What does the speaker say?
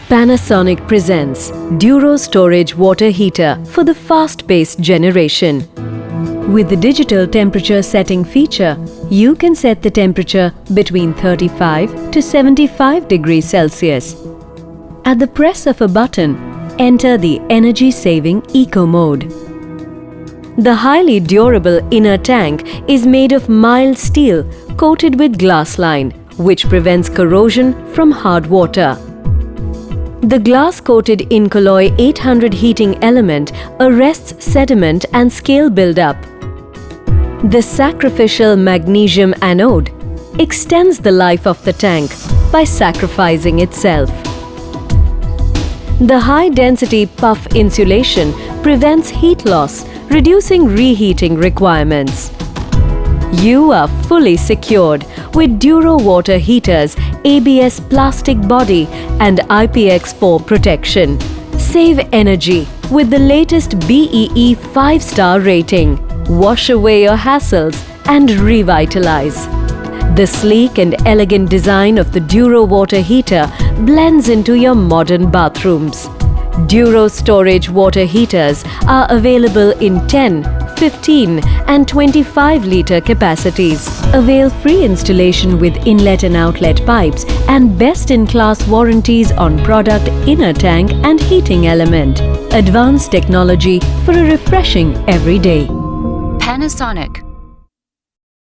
Panasonic presents Duro Storage Water Heater for the fast-paced generation. With the digital temperature setting feature, you can set the temperature between 35 to 75 degrees Celsius. At the press of a button, enter the energy-saving eco mode. The highly durable inner tank is made of mild steel coated with glass line, which prevents corrosion from hard water. The glass-coated Incolloy 800 heating element arrests sediment and scale buildup. The sacrificial magnesium anode extends the life of the tank by sacrificing itself. The high-density puff insulation prevents heat loss, reducing reheating requirements. You are fully secured with Duro water heaters, ABS plastic body and IPX4 protection. Save energy with the latest BEE 5-star rating. Wash away your hassles and revitalize. The sleek and elegant design of the Duro water heater blends into your modern bathrooms. Duro storage water heaters are available in 10, 15 and 25-litre capacities. Avail free installation with inlet and outlet pipes and best-in-class warranties on product, inner tank and heating element. Advanced technology for a refreshing every day. Panasonic.